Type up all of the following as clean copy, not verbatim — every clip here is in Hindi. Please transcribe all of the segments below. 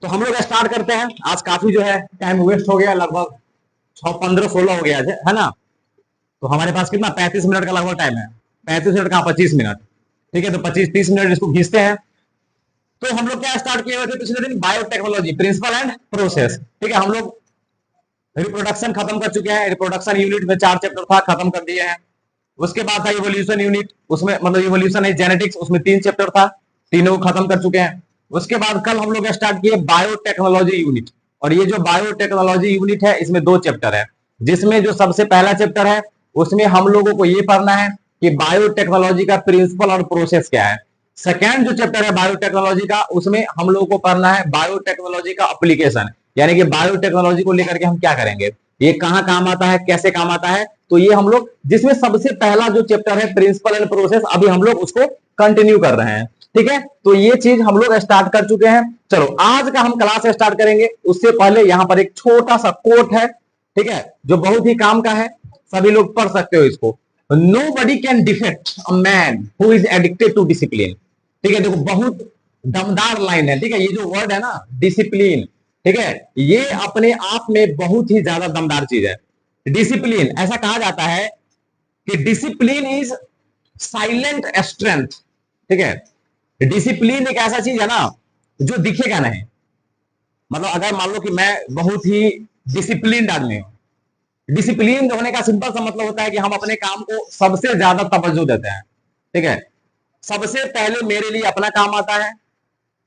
तो हम लोग स्टार्ट करते हैं। आज काफी जो है टाइम वेस्ट हो गया, लगभग 6, 15, 16 हो गया है ना। तो हमारे पास कितना 35 मिनट का लगभग टाइम है। 35 मिनट का 25 मिनट, ठीक है। तो 25-30 मिनट इसको खींचते हैं। तो हम लोग क्या स्टार्ट किए हुए थे पिछले दिन, बायोटेक्नोलॉजी प्रिंसिपल एंड प्रोसेस, ठीक है। हम लोग रिप्रोडक्शन खत्म कर चुके हैं। रिप्रोडक्शन यूनिट में 4 चैप्टर था, खत्म कर दिए हैं। उसके बाद था इवोल्यूशन यूनिट, उसमें मतलब इवोल्यूशन है जेनेटिक्स, उसमें 3 चैप्टर था, तीनों खत्म कर चुके हैं। उसके बाद कल हम लोग स्टार्ट किए बायोटेक्नोलॉजी यूनिट। और ये जो बायोटेक्नोलॉजी यूनिट है इसमें 2 चैप्टर है, जिसमें जो सबसे पहला चैप्टर है उसमें हम लोगों को ये पढ़ना है कि बायोटेक्नोलॉजी का प्रिंसिपल और प्रोसेस क्या है। सेकेंड जो चैप्टर है बायोटेक्नोलॉजी का, उसमें हम लोगों को पढ़ना है बायोटेक्नोलॉजी का एप्लीकेशन, यानी कि बायोटेक्नोलॉजी को लेकर के हम क्या करेंगे, ये कहां काम आता है, कैसे काम आता है। तो ये हम लोग, जिसमें सबसे पहला जो चैप्टर है प्रिंसिपल एंड प्रोसेस, अभी हम लोग उसको कंटिन्यू कर रहे हैं, ठीक है। तो ये चीज हम लोग स्टार्ट कर चुके हैं। चलो आज का हम क्लास स्टार्ट करेंगे, उससे पहले यहां पर एक छोटा सा कोट है, ठीक है, जो बहुत ही काम का है, सभी लोग पढ़ सकते हो इसको। Nobody can defeat a man who is addicted to discipline, ठीक है। देखो बहुत दमदार लाइन है, ठीक है। ये जो वर्ड है ना डिसिप्लिन, ठीक है, ये अपने आप में बहुत ही ज्यादा दमदार चीज है। डिसिप्लिन, ऐसा कहा जाता है कि डिसिप्लिन इज साइलेंट स्ट्रेंथ, ठीक है। डिसिप्लिन एक ऐसा चीज है ना जो दिखेगा नहीं। मतलब अगर मान लो कि मैं बहुत ही डिसिप्लिन आदमी हूं, डिसिप्लिन होने का सिंपल सा मतलब होता है कि हम अपने काम को सबसे ज्यादा तवज्जो देते हैं, ठीक है। सबसे पहले मेरे लिए अपना काम आता है,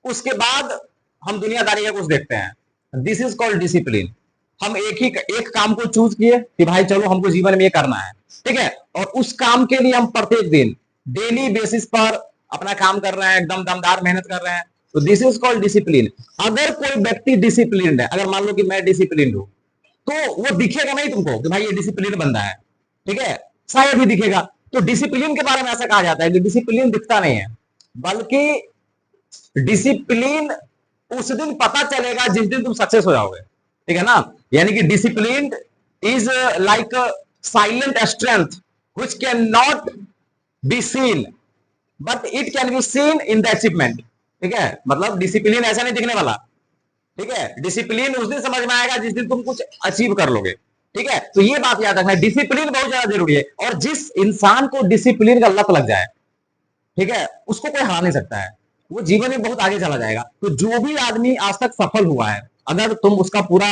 उसके बाद हम दुनियादारी का कुछ देखते हैं। This is called discipline. हम एक काम को चूज किए कि भाई चलो हमको जीवन में ये करना है, ठीक है, और उस काम के लिए हम प्रत्येक दिन डेली बेसिस पर अपना काम कर रहे हैं, एकदम दमदार मेहनत कर रहे हैं। तो दिस इज कॉल्ड डिसिप्लिन। अगर कोई व्यक्ति डिसिप्लिन है, अगर मान लो कि मैं डिसिप्लिन हूं, तो वो दिखेगा नहीं तुमको कि भाई ये डिसिप्लिन बंदा है, ठीक है, शायद ही दिखेगा। तो डिसिप्लिन के बारे में ऐसा कहा जाता है कि डिसिप्लिन दिखता नहीं है, बल्कि डिसिप्लिन उस दिन पता चलेगा जिस दिन तुम सक्सेस हो जाओगे, ठीक है ना। यानी कि discipline is like silent strength which can not be seen but it can be seen in the achievement, ठीक है। मतलब डिसिप्लिन ऐसा नहीं दिखने वाला, ठीक है। डिसिप्लिन उस दिन समझ में आएगा जिस दिन तुम कुछ अचीव कर लोगे, ठीक है। तो ये बात याद रखना, डिसिप्लिन बहुत ज्यादा जरूरी है। और जिस इंसान को डिसिप्लिन का लत लग जाए, ठीक है, उसको कोई हरा नहीं सकता है, वो जीवन में बहुत आगे चला जाएगा। तो जो भी आदमी आज तक सफल हुआ है, अगर तुम उसका पूरा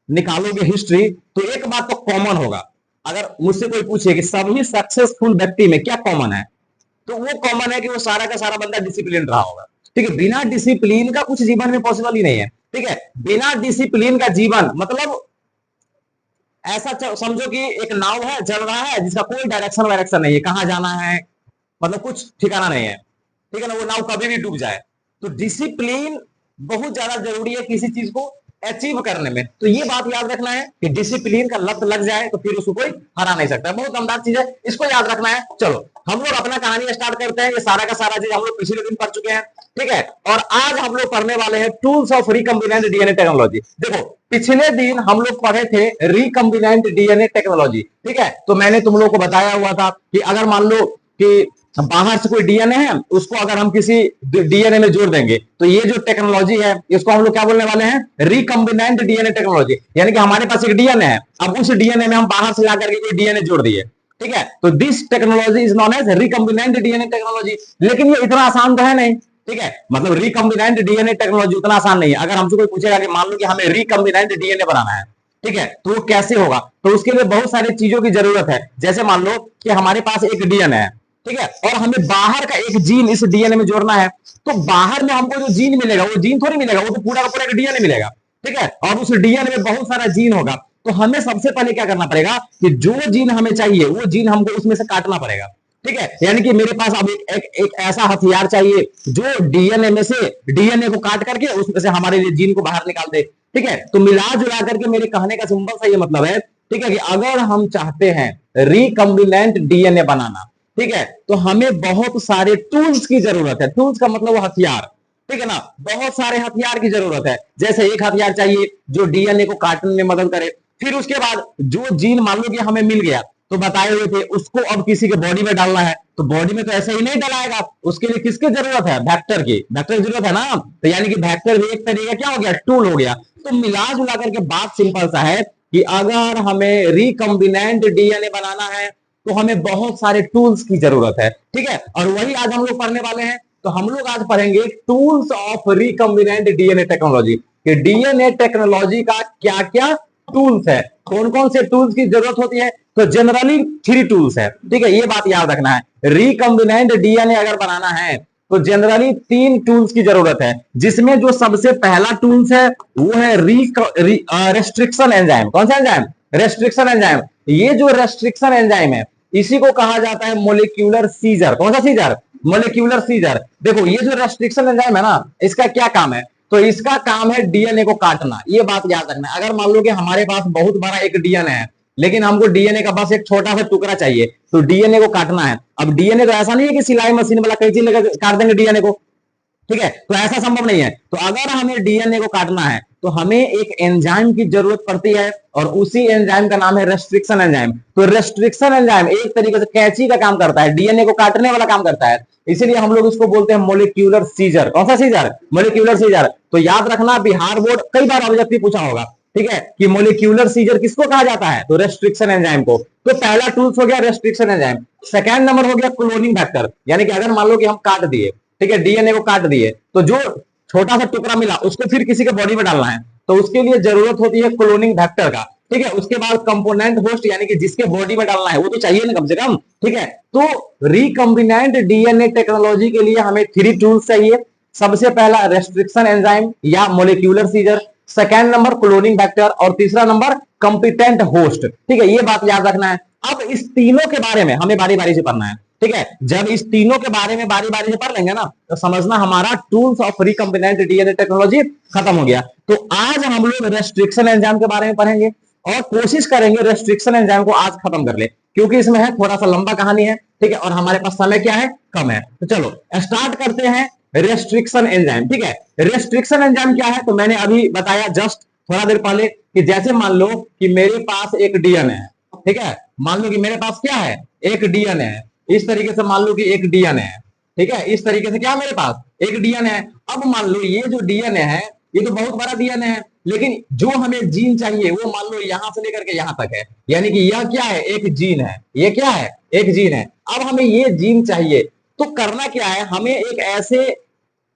निकालोगे हिस्ट्री, तो एक बात तो कॉमन होगा। अगर मुझसे कोई पूछे कि सभी सक्सेसफुल व्यक्ति में क्या कॉमन है, तो वो कॉमन है कि वो सारा का सारा बंदा डिसिप्लिन रहा होगा, ठीक है। बिना डिसिप्लिन का कुछ जीवन में पॉसिबल ही नहीं है, ठीक है। बिना डिसिप्लिन का जीवन मतलब ऐसा समझो कि एक नाव है, चल रहा है, जिसका कोई डायरेक्शन वायरेक्शन नहीं है, कहां जाना है मतलब कुछ ठिकाना नहीं है, ठीक है ना। वो नाव कभी भी डूब जाए। तो डिसिप्लिन बहुत ज्यादा जरूरी है किसी चीज को अचीव करने में। तो ये बात याद रखना है कि डिसिप्लिन का लत लग जाए तो फिर उसको कोई हरा नहीं सकता। बहुत दमदार चीज है, इसको याद रखना है। चलो हम लोग अपना कहानी स्टार्ट करते हैं। ये सारा का सारा चीज हम लोग पिछले दिन पढ़ चुके हैं, ठीक है। और आज हम लोग पढ़ने वाले हैं tools of recombinant DNA technology. देखो पिछले दिन हम लोग पढ़े थे रिकम्बिनेंट डीएनए टेक्नोलॉजी, ठीक है। तो मैंने तुम लोग को बताया हुआ था कि अगर मान लो कि बाहर से कोई डीएनए है, उसको अगर हम किसी डीएनए में जोड़ देंगे, तो ये जो टेक्नोलॉजी है इसको हम लोग क्या बोलने वाले हैं, रिकम्बिनेंट डीएनए टेक्नोलॉजी। यानी कि हमारे पास एक डीएनए है, अब उस डीएनए में हम बाहर से जाकर के कोई डीएनए जोड़ दिए, ठीक है। तो this technology is known as recombinant DNA technology. लेकिन ये इतना आसान तो है नहीं, ठीक है। मतलब रिकम्बिनेंट डीएनए टेक्नोलॉजी उतना आसान नहीं है। अगर हमसे कोई पूछेगा कि मान लो कि हमें रिकम्बिनेंट डीएनए बनाना है, ठीक है, तो वो कैसे होगा, तो उसके लिए बहुत सारी चीजों की जरूरत है। जैसे मान लो कि हमारे पास एक डीएनए है, ठीक है, और हमें बाहर का एक जीन इस डीएनए में जोड़ना है। तो बाहर में हमको जो जीन मिलेगा वो जीन थोड़ी मिलेगा, वो तो पूरा का पूरा एक डीएनए मिलेगा, ठीक है। और उस डीएनए में बहुत सारा जीन होगा। तो हमें सबसे पहले क्या करना पड़ेगा कि जो जीन हमें चाहिए वो जीन हमको उसमें से काटना पड़ेगा, ठीक है। यानी कि मेरे पास अब एक ऐसा हथियार चाहिए जो डीएनए में से डीएनए को काट करके उसमें से हमारे लिए जीन को बाहर निकाल दे, ठीक है। तो मिला जुला करके मेरे कहने का सिंपल सा ये मतलब है, ठीक है, कि अगर हम चाहते हैं रिकम्बिनेंट डीएनए बनाना, ठीक है, तो हमें बहुत सारे टूल्स की जरूरत है। टूल्स का मतलब वो हथियार, ठीक है ना। बहुत सारे हथियार की जरूरत है। जैसे एक हथियार चाहिए जो डीएनए को काटने में मदद करे। फिर उसके बाद जो जीन मान लो कि हमें मिल गया, तो बताए हुए थे, उसको अब किसी के बॉडी में डालना है, तो बॉडी में तो ऐसे ही नहीं डलाएगा, उसके लिए किसकी जरूरत है, वेक्टर की, वेक्टर की जरूरत है ना। तो यानी कि वेक्टर भी एक तरीका क्या हो गया, टूल हो गया। तो मिला जुला करके बात सिंपल सा है कि अगर हमें रिकम्बिनेंट डीएनए बनाना है तो हमें बहुत सारे टूल्स की जरूरत है, ठीक है। और वही आज हम लोग पढ़ने वाले हैं। तो हम लोग आज पढ़ेंगे tools of recombinant DNA technology, कि डीएनए टेक्नोलॉजी का क्या क्या टूल्स है, कौन कौन से टूल्स की जरूरत होती है। तो जनरली 3 टूल्स है, ठीक है, ये बात याद रखना है। रिकम्बिनेंट डीएनए अगर बनाना है तो जनरली 3 टूल्स की जरूरत है, जिसमें जो सबसे पहला टूल्स है वो है रेस्ट्रिक्शन एंजाइम। कौन सा एंजाइम, रेस्ट्रिक्शन एंजाइम। ये जो रेस्ट्रिक्शन एंजाइम है इसी को कहा जाता है मोलिक्यूलर सीजर। कौन सा सीजर, मोलिक्यूलर सीजर। देखो ये जो रेस्ट्रिक्शन एंजाइम है ना, इसका क्या काम है, तो इसका काम है डीएनए को काटना। ये बात याद रखना। अगर मान लो कि हमारे पास बहुत बड़ा एक डीएनए है, लेकिन हमको डीएनए का बस एक छोटा सा टुकड़ा चाहिए, तो डीएनए को काटना है। अब डीएनए तो ऐसा नहीं है कि सिलाई मशीन वाला कैंची लेकर काट देंगे डीएनए को, ठीक है, तो ऐसा संभव नहीं है। तो अगर हमें डीएनए को काटना है तो हमें एक एंजाइम की जरूरत पड़ती है, और उसी एंजाइम का नाम है रेस्ट्रिक्शन एंजाइम। तो रेस्ट्रिक्शन एंजाइम एक तरीके से कैंची का काम करता है, डीएनए को काटने वाला काम करता है, इसीलिए हम लोग इसको बोलते हैं मोलिक्यूलर सीजर। कौन सा सीजर, मोलिक्यूलर सीजर। तो याद रखना, बिहार बोर्ड कई बार ऑब्जेक्टिव पूछा होगा, ठीक है, कि मोलिक्यूलर सीजर किसको कहा जाता है, तो रेस्ट्रिक्शन एंजाइम को। तो पहला टूल्स हो गया रेस्ट्रिक्शन एंजाइम। सेकंड नंबर हो गया क्लोनिंग फैक्टर, यानी कि अगर मान लो कि हम काट दिए, ठीक है, डीएनए को काट दिए, तो जो छोटा सा टुकड़ा मिला उसको फिर किसी के बॉडी में डालना है, तो उसके लिए जरूरत होती है क्लोनिंग फैक्टर का, ठीक है। उसके बाद कंपोनेंट होस्ट, यानी कि जिसके बॉडी में डालना है वो तो चाहिए ना कम से कम, ठीक है। तो रिकम्बिनेंट डीएनए टेक्नोलॉजी के लिए हमें 3 टूल्स चाहिए। सबसे पहला रेस्ट्रिक्शन एंजाइम या molecular scissor, second number cloning factor, और तीसरा नंबर कंपिटेंट होस्ट, ठीक है। ये बात याद रखना है। अब इस तीनों के बारे में हमें बारी बारी से पढ़ना है, ठीक है। जब इस तीनों के बारे में बारी बारी से पढ़ लेंगे ना, तो समझना हमारा tools of recombinant DNA technology खत्म हो गया। तो आज हम लोग रेस्ट्रिक्शन एंजाइम के बारे में पढ़ेंगे, और कोशिश करेंगे रेस्ट्रिक्शन एंजाइम को आज खत्म कर ले, क्योंकि इसमें है थोड़ा सा लंबा कहानी है, ठीक है, और हमारे पास समय क्या है, कम है। तो चलो स्टार्ट करते हैं रेस्ट्रिक्शन एंजाइम, ठीक है। रेस्ट्रिक्शन एंजाइम क्या है, तो मैंने अभी बताया जस्ट थोड़ा देर पहले, कि जैसे मान लो कि मेरे पास एक डीएनए है, ठीक है, मान लो कि मेरे पास क्या है, एक डीएनए है। इस तरीके से मान लो कि एक डीएनए है, ठीक है, इस तरीके से क्या मेरे पास एक डीएनए है। अब मान लो ये जो डीएनए है ये तो बहुत बड़ा डीएनए है, लेकिन जो हमें जीन चाहिए वो मान लो यहां से लेकर के यहां तक है, यानी कि यह क्या है, एक जीन है। ये क्या है, एक जीन है। अब हमें ये जीन चाहिए, तो करना क्या है, हमें एक ऐसे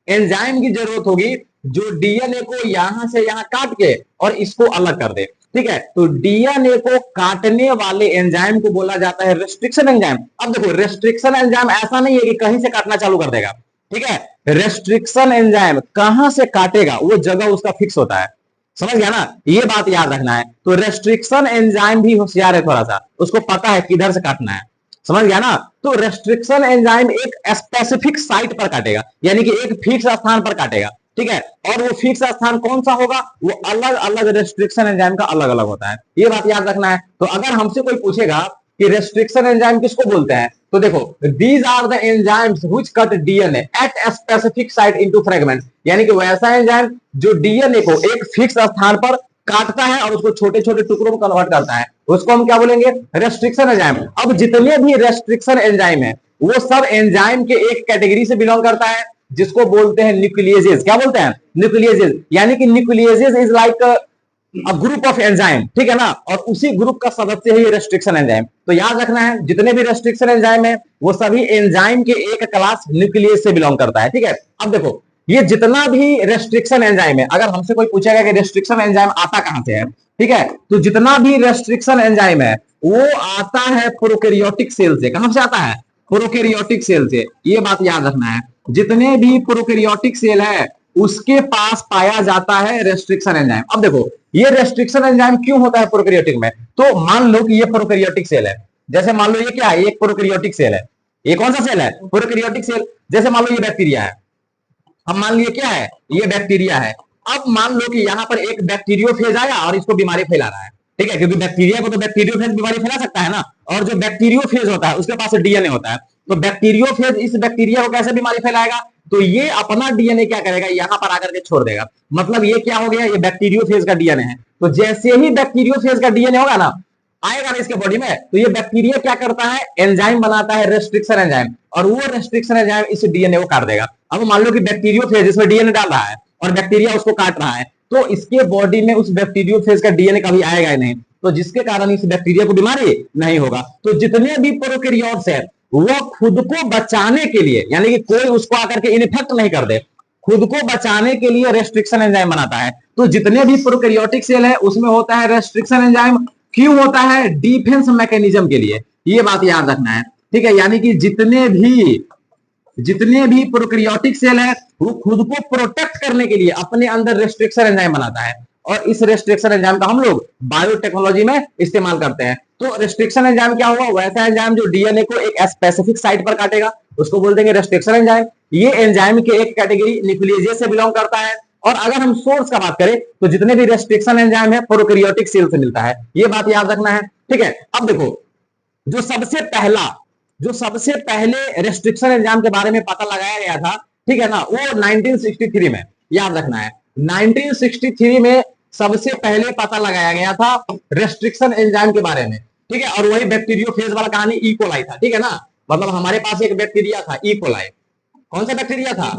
एंजाइम की जरूरत होगी जो डीएनए को यहां से यहां काट के और इसको अलग कर दे, ठीक है। तो डीएनए को काटने वाले एंजाइम को बोला जाता है रेस्ट्रिक्शन एंजाइम। अब देखो रेस्ट्रिक्शन एंजाइम ऐसा नहीं है कि कहीं से काटना चालू कर देगा, ठीक है। रेस्ट्रिक्शन एंजाइम कहां से काटेगा वो जगह उसका फिक्स होता है, समझ गया ना, ये बात याद रखना है। तो रेस्ट्रिक्शन एंजाइम भी होशियार है थोड़ा सा, उसको पता है किधर से काटना है, समझ गया ना। तो रेस्ट्रिक्शन एंजाइम एक स्पेसिफिक साइट पर काटेगा, यानी कि एक फिक्स स्थान पर काटेगा, ठीक है। और वो फिक्स स्थान कौन सा होगा, वो अलग अलग रेस्ट्रिक्शन एंजाइम का अलग अलग होता है, ये बात याद रखना है। तो अगर हमसे कोई पूछेगा कि रेस्ट्रिक्शन एंजाइम किसको बोलते हैं, तो देखो these are the enzymes which cut DNA at a specific site into fragments, यानी कि वैसा एंजाइम जो डीएनए को एक फिक्स स्थान पर काटता है और उसको छोटे छोटे टुकड़ों में कन्वर्ट करता है, उसको हम क्या बोलेंगे, रेस्ट्रिक्शन एंजाइम। अब जितने भी रेस्ट्रिक्शन एंजाइम है वो सब एंजाइम के एक कैटेगरी से बिलोंग करता है, जिसको बोलते हैं न्यूक्लियेजेस। क्या बोलते हैं, न्यूक्लियेजेस। यानी कि nucleases is like a group of enzyme, ठीक है ना, और उसी ग्रुप का सदस्य है ये रेस्ट्रिक्शन एंजाइम। तो याद रखना है जितने भी रेस्ट्रिक्शन एंजाइम है वो सभी एंजाइम के एक क्लास न्यूक्लियस से बिलोंग करता है, ठीक है। अब देखो ये जितना भी रेस्ट्रिक्शन एंजाइम है, अगर हमसे कोई पूछेगा कि रेस्ट्रिक्शन एंजाइम आता कहां से है, ठीक है, तो जितना भी रेस्ट्रिक्शन एंजाइम है वो आता है प्रोकैरियोटिक सेल से। कहां से आता है, प्रोकैरियोटिक सेल से, ये बात याद रखना है। जितने भी प्रोकैरियोटिक सेल है उसके पास पाया जाता है रेस्ट्रिक्शन एंजाइम। अब देखो ये रेस्ट्रिक्शन एंजाइम क्यों होता है प्रोकैरियोटिक में, तो मान लो कि ये प्रोकैरियोटिक सेल है, जैसे मान लो ये क्या है, एक प्रोकैरियोटिक सेल है। ये कौन सा सेल है, प्रोकैरियोटिक सेल। जैसे मान लो ये बैक्टीरिया है, अब मान लिया क्या है, ये बैक्टीरिया है। अब मान लो कि यहां पर एक बैक्टीरियोफेज आया और इसको बीमारी फैला रहा है, ठीक है, क्योंकि बैक्टीरिया को तो बैक्टीरियोफेज बीमारी फैला सकता है ना, और जो बैक्टीरियोफेज होता है उसके पास डीएनए होता है, तो बैक्टीरियोफेज इस बैक्टीरिया को कैसे बीमारी फैलाएगा, तो ये अपना डीएनए क्या करेगा, यहां पर आकर के छोड़ देगा। मतलब ये क्या हो गया, ये बैक्टीरियोफेज का डीएनए है। तो जैसे ही बैक्टीरियोफेज का डीएनए होगा ना, आएगा ना इसके बॉडी में। तो ये बैक्टीरिया क्या करता है, एंजाइम बनाता है, रेस्ट्रिक्शन एंजाइम, और वो रेस्ट्रिक्शन एंजाइम इस डीएनए को काट देगा। अब मान लो कि बैक्टीरियोफेज जिसमें डीएनए डाल रहा है और बैक्टीरिया उसको काट रहा है, तो इसके बॉडी में उस बैक्टीरियोफेज का डीएनए कभी आएगा ही नहीं, तो जिसके कारण इस बैक्टीरिया को बीमारी नहीं होगा। तो जितने भी प्रोकैरियोट्स है वो खुद को बचाने के लिए, यानी कि कोई उसको आकर के इन्फेक्ट नहीं कर दे, खुद को बचाने के लिए रेस्ट्रिक्शन एंजाइम बनाता है। तो जितने भी प्रोकैरियोटिक सेल है उसमें होता है रेस्ट्रिक्शन एंजाइम। क्यों होता है, डिफेंस मैकेनिज्म के लिए, ये बात याद रखना है, ठीक है। यानी कि जितने भी प्रोकैरियोटिक सेल है वो खुद को प्रोटेक्ट करने के लिए अपने अंदर रेस्ट्रिक्शन एंजाइम बनाता है, और इस रेस्ट्रिक्शन एंजाइम का हम लोग बायोटेक्नोलॉजी में इस्तेमाल करते हैं। तो रेस्ट्रिक्शन एंजाइम क्या होगा, वैसा एंजाइम जो डीएनए को एक स्पेसिफिक साइट पर काटेगा, उसको बोल देंगे रेस्ट्रिक्शन एंजाइम। ये एंजाइम के एक कैटेगरी न्यूक्लियेजेस से बिलोंग करता है। और अगर हम सोर्स का बात करें तो जितने भी रेस्ट्रिक्शन एंजाइम है प्रोकैरियोटिक सेल से मिलता है, ये बात याद रखना है, ठीक है। अब देखो जो सबसे पहले रेस्ट्रिक्शन एंजाइम के बारे में पता लगाया गया था, ठीक है ना, वो 1963 में, याद रखना है 1963 में सबसे पहले पता लगाया गया था रेस्ट्रिक्शन एंजाइम के बारे में, ठीक है। और वही बैक्टीरियोफेज वाला कहानी ई कोलाई था, ठीक है ना। मतलब हमारे पास एक बैक्टीरिया था ई कोलाई। कौन सा बैक्टीरिया था,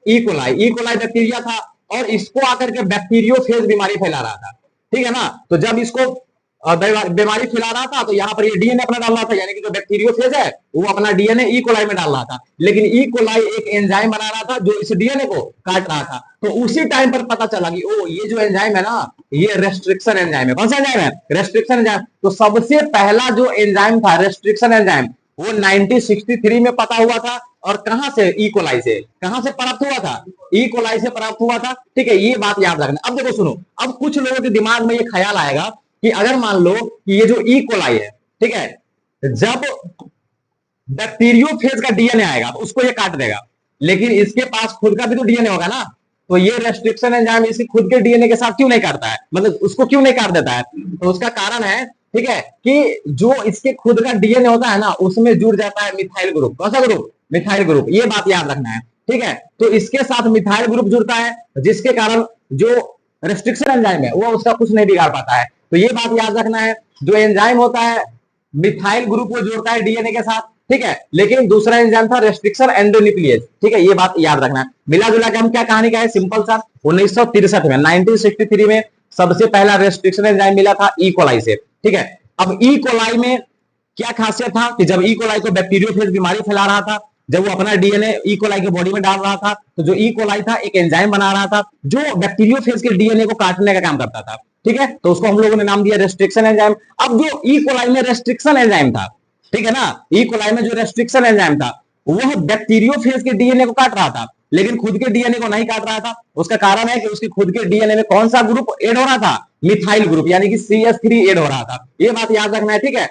ई कोलाई बैक्टीरिया था, और इसको आकर के बैक्टीरियोफेज बीमारी फैला रहा था, ठीक है ना। तो जब इसको बीमारी फैला रहा था तो यहाँ पर ये डीएनए अपना डाल रहा था, यानी कि जो बैक्टीरियोफेज है वो अपना डीएनए ई कोलाई में डाल रहा था, लेकिन ई कोलाई एक एंजाइम बना रहा था जो इस डीएनए को काट रहा था। तो उसी टाइम पर पता चला कि ओ ये जो एंजाइम है ना, ये रेस्ट्रिक्शन एंजाइम है। कौन सा एंजाइम है, रेस्ट्रिक्शन एंजाइम। तो सबसे पहला जो एंजाइम था रेस्ट्रिक्शन एंजाइम वो 1963 में पता हुआ था, और कहां से, ई कोलाई से। कहां से प्राप्त हुआ था, ई कोलाई से प्राप्त हुआ था, ठीक है। ये बात याद रखना। अब देखो सुनो, अब कुछ लोगों के दिमाग में ये ख्याल आएगा कि अगर मान लो कि ये जो ई कोलाई है, ठीक है, जब बैक्टीरियोफेज का डीएनए आएगा तो उसको ये काट देगा, लेकिन इसके पास खुद का भी तो डीएनए होगा ना। तो ये रेस्ट्रिक्शन एंजाइम इसके खुद के डीएनए के साथ क्यों नहीं काटता है, मतलब उसको क्यों नहीं काट देता है। तो उसका कारण है, ठीक है, कि जो इसके खुद का डीएनए होता है ना उसमें जुड़ जाता है मिथाइल ग्रुप। कौन सा ग्रुप, मिथाइल ग्रुप। ये बात याद रखना है, ठीक है। तो इसके साथ मिथाइल ग्रुप जुड़ता है, जिसके कारण जो रेस्ट्रिक्शन एंजाइम है वो उसका कुछ नहीं बिगाड़ पाता है। तो ये बात याद रखना है, जो एंजाइम होता है मिथाइल ग्रुप को जोड़ता है डीएनए के साथ, ठीक है। लेकिन दूसरा एंजाइम था रेस्ट्रिक्शन एंडोन्यूक्लियेज, ठीक है। ये बात याद रखना है। मिला जुला के हम क्या कहानी का है, सिंपल सा, 1963 में 1963 में सबसे पहला रेस्ट्रिक्शन एंजाइम मिला था ई कोलाई से, ठीक है। अब ई कोलाई में क्या खासियत था कि जब ई कोलाई को बैक्टीरियोफेज बीमारी फैला रहा था, जब वो अपना डीएनए ई कोलाई के बॉडी में डाल रहा था, तो जो ई कोलाई था एक एंजाइम बना रहा था जो बैक्टीरियोफेज के डीएनए को काटने का काम करता था, ठीक है। तो उसको हम लोगों ने नाम दिया रेस्ट्रिक्शन एंजाइम। अब जो ई कोलाई में रेस्ट्रिक्शन एंजाइम था, ठीक है ना, ई कोलाई में जो रेस्ट्रिक्शन एंजाइम था वह बैक्टीरियोफेज के डीएनए को काट रहा था, लेकिन खुद के डीएनए को नहीं काट रहा था। उसका कारण है कि उसके खुद के डीएनए में कौन सा ग्रुप ऐड हो रहा था, मिथाइल ग्रुप, यानी कि CH3 ऐड हो रहा था। ये बात याद रखना है, ठीक है।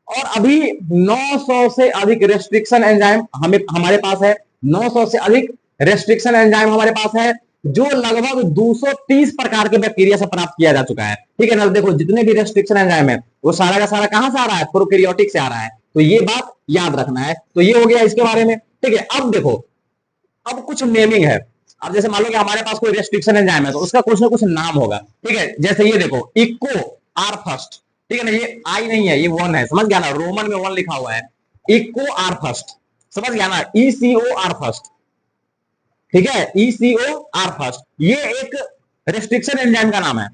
और अभी 900 से अधिक रेस्ट्रिक्शन एंजाइम हमारे पास है, 900 से अधिक रेस्ट्रिक्शन एंजाइम हमारे पास है, जो लगभग 230 प्रकार के बैक्टीरिया से प्राप्त किया जा चुका है, ठीक है ना। देखो जितने भी रेस्ट्रिक्शन एंजाइम है वो सारा का सारा कहां से आ रहा है, प्रोकैरियोटिक से आ रहा है। तो ये बात याद रखना है। तो ये हो गया इसके बारे में, ठीक है। अब देखो, अब कुछ नेमिंग है। अब जैसे मान लो कि हमारे पास कोई रेस्ट्रिक्शन एंजाइम है तो उसका कुछ ना कुछ नाम होगा, ठीक है। जैसे ये देखो इको आर फर्स्ट, ठीक है ना, ये आई नहीं है, ये वन है, समझ गया ना, रोमन में वन लिखा हुआ है, इको आर फर्स्ट, समझ गया ना, ECO आर फर्स्ट, ठीक है, ECO आर फर्स्ट, ये एक रेस्ट्रिक्शन एंजाइम का नाम है।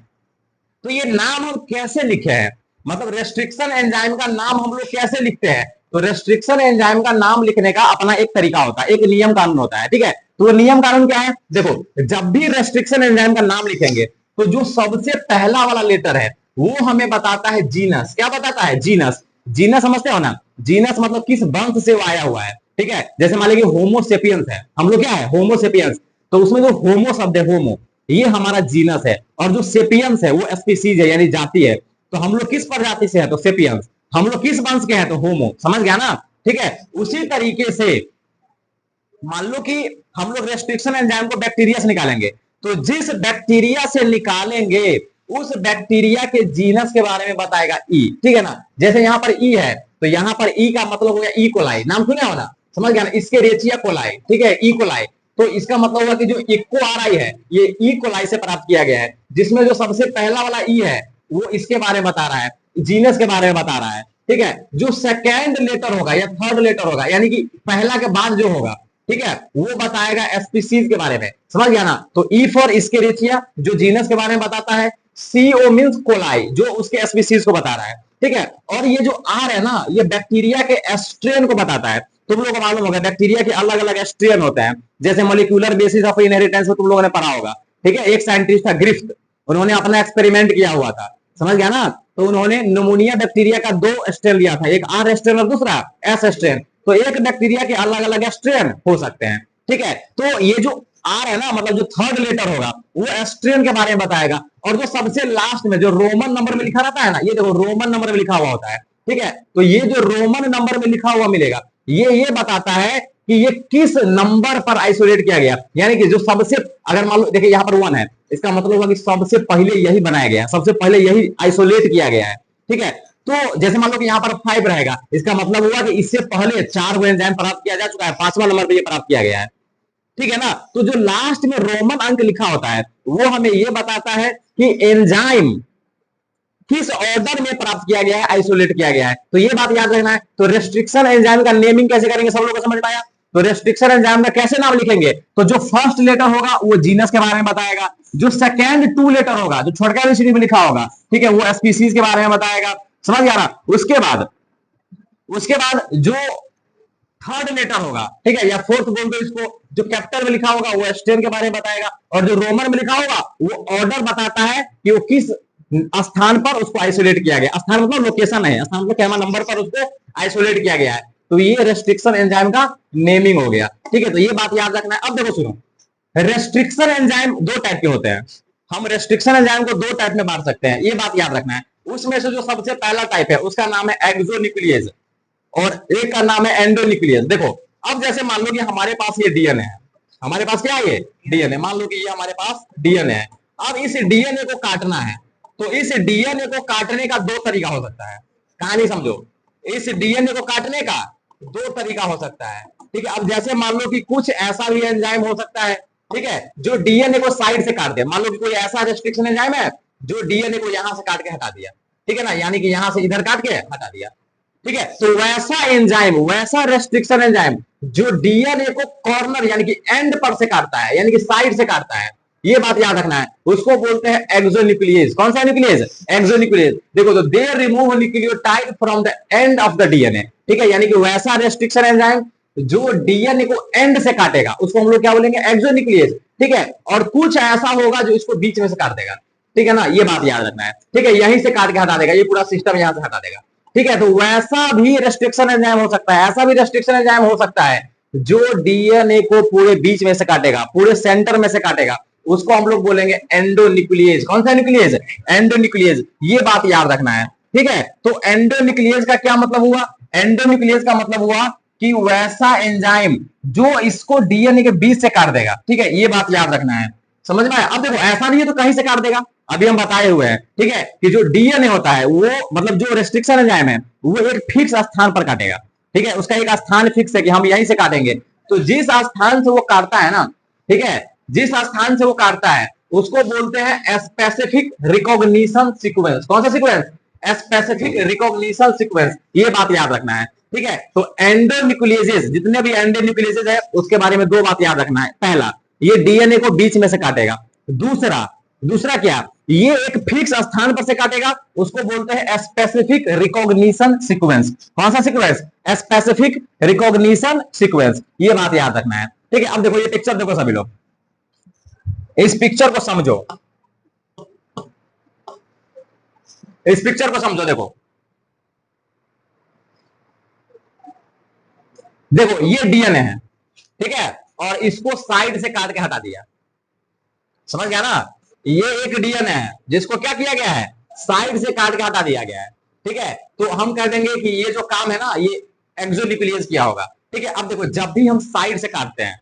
तो ये नाम हम कैसे लिखे हैं, मतलब रेस्ट्रिक्शन एंजाइम का नाम हम लोग कैसे लिखते हैं। तो रेस्ट्रिक्शन एंजाइम का नाम लिखने का अपना एक तरीका होता है, एक नियम कानून होता है, ठीक है। तो वो नियम कानून क्या है, देखो जब भी रेस्ट्रिक्शन एंजाइम का नाम लिखेंगे तो जो सबसे पहला वाला लेटर है वो हमें बताता है जीनस। क्या बताता है, जीनस। जीनस समझते हो ना, जीनस मतलब किस वंश से वो आया हुआ है, ठीक है। जैसे मान लीजिए होमोसेपियंस है, हम लोग क्या है, होमोसेपियंस। तो उसमें जो होमो शब्द है, होमो, ये हमारा जीनस है, और जो सेपियंस है वो स्पीसीज है, यानी जाति है। तो हम लोग किस प्रजाति से है, तो सेपियंस। हम लोग किस वंश के हैं, तो होमो, समझ गया ना, ठीक है। उसी तरीके से मान लो कि हम लोग रेस्ट्रिक्शन एंजाइम को बैक्टीरिया से निकालेंगे, तो जिस बैक्टीरिया से निकालेंगे उस बैक्टीरिया के जीनस के बारे में बताएगा ई, ठीक है ना। जैसे यहां पर ई है तो यहां पर ई का मतलब हो गया ई कोलाई, नाम सुने हो ना, समझ गया ना, इसके रेचिया कोलाई, ठीक है, ई कोलाई। तो इसका मतलब हुआ कि जो इको आर आई है ये ई कोलाई से प्राप्त किया गया है, जिसमें जो सबसे पहला वाला ई है वो इसके बारे में बता रहा है। जीनस के बारे में बता रहा है, ठीक है। जो सेकेंड लेटर होगा या थर्ड लेटर होगा, यानी कि पहला के बाद जो होगा, ठीक है, वो बताएगा स्पीसीज के बारे में, समझ गया ना। तो ई फॉर इस्केरिचिया जो जीनस के बारे में बताता है, सीओ मीन्स कोलाई जो उसके स्पीसीज को बता रहा है, ठीक है। और ये जो आर है ना, ये बैक्टीरिया के स्ट्रेन को बताता है। तुम लोगों को मालूम होगा बैक्टीरिया के अलग अलग स्ट्रेन होते हैं, जैसे मोलिक्यूलर बेसिस ऑफ इनहेरिटेंस में तुम लोगों ने पढ़ा होगा, ठीक है। एक साइंटिस्ट था ग्रिफ्ट, उन्होंने अपना एक्सपेरिमेंट किया हुआ था, समझ गया ना। तो उन्होंने निमोनिया बैक्टीरिया का 2 स्ट्रेन लिया था, एक आर स्ट्रेन और दूसरा एस स्ट्रेन। तो एक बैक्टीरिया के अलग अलग स्ट्रेन हो सकते हैं, ठीक है। तो ये जो आर है ना, मतलब जो थर्ड लेटर होगा वो स्ट्रेन के बारे में बताएगा। और जो सबसे लास्ट में जो रोमन नंबर में लिखा रहता है ना, ये देखो रोमन नंबर में लिखा हुआ होता है, ठीक है। तो ये जो रोमन नंबर में लिखा हुआ मिलेगा, ये बताता है कि ये किस नंबर पर आइसोलेट किया गया, यानी कि जो सबसे, अगर मान लो देखिए यहाँ पर 1 है, इसका मतलब होगा कि सबसे पहले यही बनाया गया, सबसे पहले यही आइसोलेट किया गया है, ठीक है। तो जैसे मान लो कि यहाँ पर 5 रहेगा, इसका मतलब हुआ कि इससे पहले 4 गो एंजाइम प्राप्त किया जा चुका है, 5वां नंबर पर ये प्राप्त किया गया है, ठीक है ना। तो जो लास्ट में रोमन अंक लिखा होता है वो हमें ये बताता है कि एंजाइम किस ऑर्डर में प्राप्त किया गया है, आइसोलेट किया गया है। तो ये बात याद रखना है। तो रेस्ट्रिक्शन एंजाइम का नेमिंग कैसे करेंगे, सब लोगों को समझ में आया। तो रेस्ट्रिक्शन एंजाइम का कैसे नाम लिखेंगे, तो जो फर्स्ट लेटर होगा वो जीनस के बारे में बताएगा, जो सेकेंड 2 लेटर होगा जो छोटका एबीसीडी में लिखा होगा, ठीक है, वो स्पीसीज के बारे में बताएगा, समझ गया ना। उसके बाद जो थर्ड लेटर होगा, ठीक है, या फोर्थ बोल दो इसको, जो कैपिटल में लिखा होगा वो स्ट्रेन के बारे में बताएगा, और जो रोमन में लिखा होगा वो ऑर्डर बताता है कि वो किस स्थान पर उसको आइसोलेट किया गया। स्थान मतलब लोकेशन है, स्थान मतलब कैमा नंबर पर उसको आइसोलेट किया गया है। तो ये रेस्ट्रिक्शन एंजाइम का नेमिंग हो गया, ठीक है। तो ये बात याद रखना है। अब देखो सुनो, रेस्ट्रिक्शन एंजाइम 2 टाइप के होते हैं। हम रेस्ट्रिक्शन एंजाइम को 2 टाइप में बांट सकते हैं, ये बात याद रखना है। उसमें से जो सबसे पहला टाइप है उसका नाम है एक्सोन्यूक्लियेज, और एक का नाम है एंडोन्यूक्लियस। देखो अब जैसे मान लो कि हमारे पास ये डीएनए है, हमारे पास क्या है ये डीएनए, मान लो कि ये हमारे पास डीएनए है। अब इस डीएनए को काटना है, तो इस डीएनए को काटने का 2 तरीका हो सकता है। कहानी समझो, इस डीएनए को काटने का 2 तरीका हो सकता है, ठीक है। अब जैसे मान लो कि कुछ ऐसा भी एंजाइम हो सकता है, ठीक है, जो डीएनए को साइड से काट दे। मान लो कि कोई ऐसा रेस्ट्रिक्शन एंजाइम है जो डीएनए को यहां से काट के हटा दिया, ठीक है ना, यानी कि यहां से इधर काट के हटा दिया, ठीक है। तो वैसा एंजाइम, वैसा रेस्ट्रिक्शन एंजाइम जो डीएनए को कॉर्नर यानी कि एंड पर से काटता है, यानी कि साइड से काटता है, ये बात याद रखना है, उसको बोलते हैं एक्सोन्यूक्लियेज। कौन सा न्यूक्लियेज, एक्सोन्यूक्लियेज। देखो तो they remove nucleotide from the end of the DNA, ठीक है, यानी कि वैसा रेस्ट्रिक्शन एंजाइम जो डीएनए को एंड से काटेगा उसको हम लोग क्या बोलेंगे, एक्सोन्यूक्लियेज, ठीक है। और कुछ ऐसा होगा जो इसको बीच में से काट देगा, ठीक है ना, ये बात याद रखना है, ठीक है, यहीं से काट के हटा देगा, ये पूरा सिस्टम यहां से हटा देगा, ठीक है। तो वैसा भी रेस्ट्रिक्शन एंजाइम हो सकता है, ऐसा भी रेस्ट्रिक्शन एंजाइम हो सकता है जो डीएनए को पूरे बीच में से काटेगा, पूरे सेंटर में से काटेगा, उसको हम लोग बोलेंगे एंडोन्यूक्लियेज। कौन सा न्यूक्लियेज, एंडोन्यूक्लियेज, ये बात याद रखना है, ठीक है। तो एंडोन्यूक्लियेज का क्या मतलब हुआ, एंडोन्यूक्लियेज का मतलब हुआ कि वैसा एंजाइम जो इसको डीएनए के बीच से काट देगा, ठीक है, ये बात याद रखना है, समझ में आया। अब देखो ऐसा नहीं है तो कहीं से काट देगा, अभी हम बताए हुए हैं, ठीक है, कि जो डीएनए होता है वो मतलब जो रेस्ट्रिक्शन एंजाइम है वो एक फिक्स स्थान पर काटेगा, ठीक है, उसका एक स्थान फिक्स है कि हम यहीं से काटेंगे। तो जिस स्थान से वो काटता है ना, ठीक है, जिस स्थान से वो काटता है उसको बोलते हैं स्पेसिफिक रिकॉग्निशन सीक्वेंस। कौन सा सीक्वेंस, स्पेसिफिक रिकॉग्निशन सीक्वेंस, ये बात याद रखना है, ठीक है। तो एंडोन्यूक्लियेजेस, जितने भी एंडोन्यूक्लियेजेस है उसके बारे में 2 बात याद रखना है। पहला, ये डीएनए को बीच में से काटेगा। दूसरा क्या, ये एक फिक्स स्थान पर से काटेगा, उसको बोलते हैं स्पेसिफिक रिकॉग्निशन सीक्वेंस। कौन सा सीक्वेंस, स्पेसिफिक रिकॉग्निशन सीक्वेंस, ये बात याद रखना है, ठीक है। अब देखो ये पिक्चर देखो सभी लोग, इस पिक्चर को समझो, इस पिक्चर को समझो। देखो ये डीएनए है, ठीक है, और इसको साइड से काट के हटा दिया, समझ गया ना। ये एक डीएनए है जिसको क्या किया गया है, साइड से काट के हटा दिया गया है, ठीक है। तो हम कह देंगे कि ये जो काम है ना ये एक्सोन्यूक्लियस किया होगा, ठीक है। अब देखो जब भी हम साइड से काटते हैं,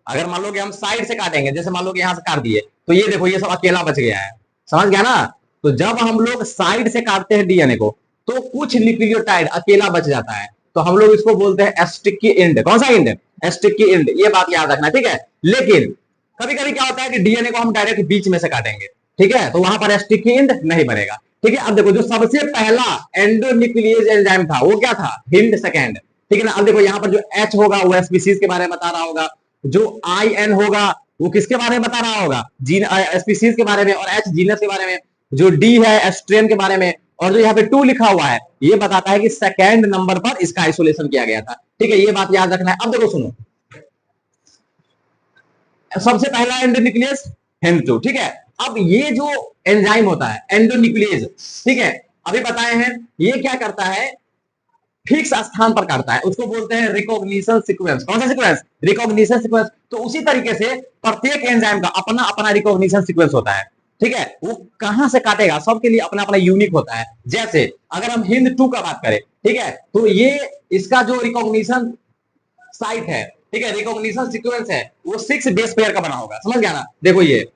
अगर मान लो कि हम साइड से काटेंगे, जैसे मान लो कि यहां से काट दिए, तो ये देखो ये सब अकेला बच गया है, समझ गया ना। तो जब हम लोग साइड से काटते हैं डीएनए को तो कुछ न्यूक्लियोटाइड अकेला बच जाता है, तो हम लोग इसको बोलते हैं स्टिकी एंड। कौन सा एंड, स्टिकी एंड, ये बात याद रखना, ठीक है। लेकिन कभी कभी क्या होता है कि डीएनए को हम डायरेक्ट बीच में से काटेंगे, ठीक है, तो वहां पर स्टिकी एंड नहीं बनेगा। ठीक है। अब देखो जो सबसे पहला एंडोन्यूक्लियेज एंजाइम था वो क्या था, हिंद सेकेंड, ठीक है ना। अब देखो यहाँ पर जो एच होगा वो स्पीसीज के बारे में बता रहा होगा, जो आई एन होगा वो किसके बारे में बता रहा होगा, जीन स्पीसीज के बारे में, और एच जीनस के बारे में, जो डी है स्ट्रेन के बारे में, और जो यहाँ पे 2 लिखा हुआ है ये बताता है कि सेकेंड नंबर पर इसका आइसोलेशन किया गया था, ठीक है। ये बात याद रखना है। अब देखो सुनो, सबसे पहला एंडोन्यूक्लियस हिंद2, ठीक है। अब ये जो एंजाइम होता है एंडोन्यूक्लियेज, ठीक है, अभी बताए हैं ये क्या करता है, फिक्स स्थान पर करता है, उसको बोलते हैं रिकॉग्निशन सीक्वेंस। कौन सा सीक्वेंस, रिकॉग्निशन सीक्वेंस। तो उसी तरीके से प्रत्येक एंजाइम का अपना अपना रिकॉग्निशन सीक्वेंस होता है, ठीक है। वो कहां से काटेगा सबके लिए अपना अपना यूनिक होता है। जैसे अगर हम हिंद2 का बात करें, ठीक है, तो ये इसका जो रिकॉग्निशन साइट है, ठीक है, रिकॉग्निशन सीक्वेंस है, वो 6 बेस पेयर का बना होगा, समझ गया ना। देखो ये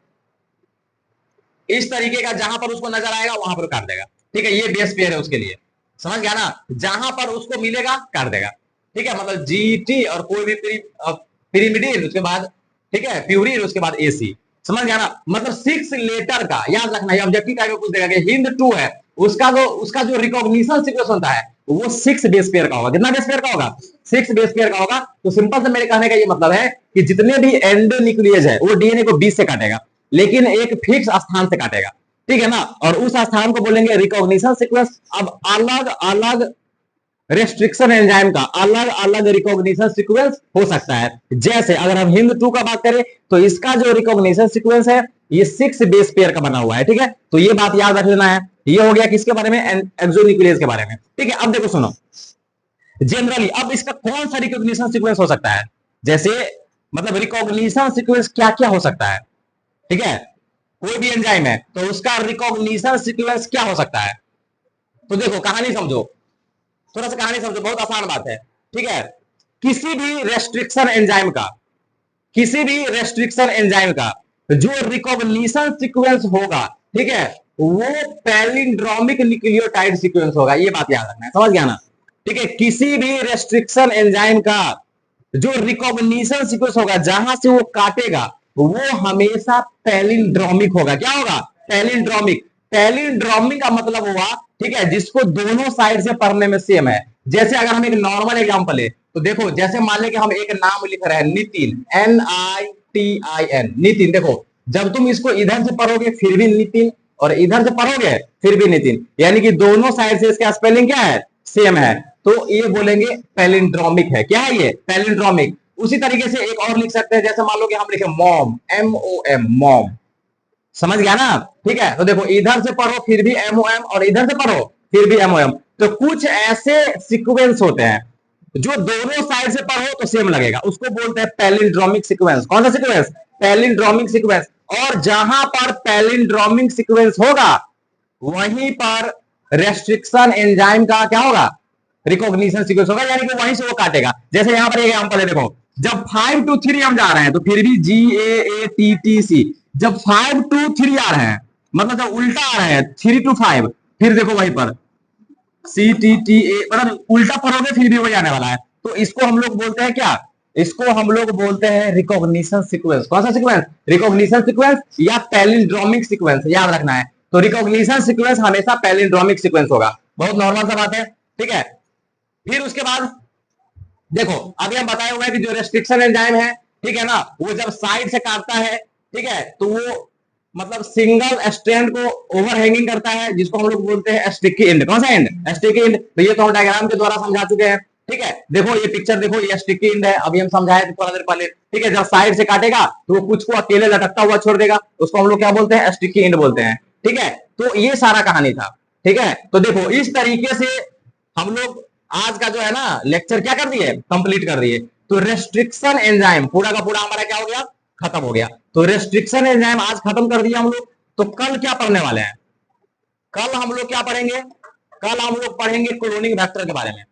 इस तरीके का, जहां पर उसको नजर आएगा वहां पर काट देगा, ठीक है, ये बेस पेयर है उसके लिए, समझ गया ना, जहां पर उसको मिलेगा काट देगा, ठीक है। मतलब जीटी और कोई भी पिरिमिडिन, उसके बाद ठीक है प्यूरिन, उसके बाद एसी, समझ गया ना। मतलब 6 लेटर का याद रखना, ये ऑब्जेक्टिव टाइप में पूछ देगा कि हिंद2 है, उसका जो रिकॉग्निशन सीक्वेंस होता है वो 6 बेस पेयर का होगा। कितना बेस पेयर का होगा, 6 बेस पेयर का होगा। तो सिंपल से मेरे कहने का ये मतलब है कि जितने भी एंडोन्यूक्लियेज है वो डीएनए को 20 से काटेगा, लेकिन एक फिक्स स्थान से काटेगा, ठीक है ना, और उस स्थान को बोलेंगे रिकॉग्निशन सीक्वेंस। अब अलग अलग रेस्ट्रिक्शन एंजाइम का अलग अलग रिकॉग्निशन सीक्वेंस हो सकता है। जैसे अगर हम हिंद2 का बात करें तो इसका जो रिकॉग्निशन सीक्वेंस है ये 6 बेस पेयर का बना हुआ है, ठीक है। तो ये बात याद रख लेना है। ये हो गया किसके बारे में, एक्सोन्यूक्लियस के बारे में, ठीक है। अब देखो सुनो, जनरली अब इसका कौन सा रिकॉग्निशन सीक्वेंस हो सकता है, जैसे मतलब रिकॉग्निशन सीक्वेंस क्या क्या हो सकता है, ठीक है। कोई भी एंजाइम है तो उसका रिकॉग्निशन सीक्वेंस क्या हो सकता है। तो देखो कहानी समझो, थोड़ा सा कहानी समझो, बहुत आसान बात है, ठीक है। किसी भी रेस्ट्रिक्शन एंजाइम का, किसी भी रेस्ट्रिक्शन एंजाइम का जो रिकॉग्निशन सीक्वेंस होगा, ठीक है, वो पैलिंड्रोमिक न्यूक्लियोटाइड सीक्वेंस होगा। ये बात याद रखना है, समझ गया ना, ठीक है। किसी भी रेस्ट्रिक्शन एंजाइम का जो रिकॉग्निशन सीक्वेंस होगा जहां से वो काटेगा वो हमेशा पैलिंड्रोमिक होगा। क्या होगा, पैलिंड्रोमिक। पैलिंड्रोमिक का मतलब हुआ, ठीक है, जिसको दोनों साइड से पढ़ने में सेम है। जैसे अगर हम एक नॉर्मल एग्जांपल है तो देखो, जैसे मान लें कि हम एक नाम लिख रहे हैं नितिन, NITIN, नितिन। देखो जब तुम इसको इधर से पढ़ोगे फिर भी नितिन, और इधर से पढ़ोगे फिर भी नितिन, यानी कि दोनों साइड से इसका स्पेलिंग क्या है, सेम है। तो ये बोलेंगे पैलिंड्रोमिक है। क्या है ये, पैलिंड्रोमिक। उसी तरीके से एक और लिख सकते हैं, जैसे मान लो कि हम लिखे मॉम, MOM, मॉम, समझ गया ना, ठीक है। तो देखो इधर से पढ़ो फिर भी MOM, और इधर से पढ़ो फिर भी MOM। तो कुछ ऐसे सीक्वेंस होते हैं जो दोनों साइड से पढ़ो तो सेम लगेगा, उसको बोलते हैं पैलिंड्रोमिक सीक्वेंस। कौन सा सीक्वेंस, पैलिंड्रोमिक सीक्वेंस। और जहां पर पैलिंड्रोमिक सीक्वेंस होगा वहीं पर रेस्ट्रिक्शन एंजाइम का क्या होगा, रिकॉग्निशन सीक्वेंस होगा, यानी कि वहीं से वो काटेगा। जैसे यहां पर एग्जांपल है, देखो जब 5 to 3 हम जा रहे हैं तो फिर भी GAATTC, जब 5 to 3 आ रहे हैं मतलब जब उल्टा आ रहे हैं 3 to 5, फिर देखो वहीं पर CTTA, मतलब उल्टा पढ़ोगे फिर भी वही आने वाला है। तो इसको हम लोग बोलते हैं क्या, इसको हम लोग बोलते हैं रिकॉग्निशन सीक्वेंस। कौन सा सीक्वेंस, रिकॉग्निशन सीक्वेंस या पैलिंड्रोमिक सीक्वेंस, याद रखना है। तो रिकॉग्निशन सीक्वेंस हमेशा पैलिंड्रोमिक सीक्वेंस होगा, बहुत नॉर्मल सा बात है, ठीक है। फिर उसके बाद देखो अभी हम बताए हुए हैं कि जो रेस्ट्रिक्शन एंजाइम है, ठीक है ना, वो जब साइड से काटता है, ठीक है, तो वो मतलब सिंगल स्ट्रैंड को ओवरहैंगिंग करता है, जिसको हम लोग बोलते हैं स्टिकी एंड। कौन सा एंड, स्टिकी एंड। तो ये तो हम डायग्राम के द्वारा समझा चुके हैं, ठीक है। देखो ये पिक्चर देखो, ये स्टिकी एंड है, अभी हम समझाए थे थोड़ा देर पहले, ठीक है। जब साइड से काटेगा तो वो कुछ को अकेले लटकता हुआ छोड़ देगा, उसको हम लोग क्या बोलते हैं, स्टिकी एंड बोलते हैं, ठीक है। तो ये सारा कहानी था, ठीक है। तो देखो इस तरीके से हम लोग आज का जो है ना लेक्चर क्या कर दिए, कंप्लीट कर दिए। तो रेस्ट्रिक्शन एंजाइम पूरा का पूरा हमारा क्या हो गया, खत्म हो गया। तो रेस्ट्रिक्शन एंजाइम आज खत्म कर दिया हम लोग। तो कल क्या पढ़ने वाले हैं, कल हम लोग क्या पढ़ेंगे, कल हम लोग पढ़ेंगे क्लोनिंग वेक्टर के बारे में।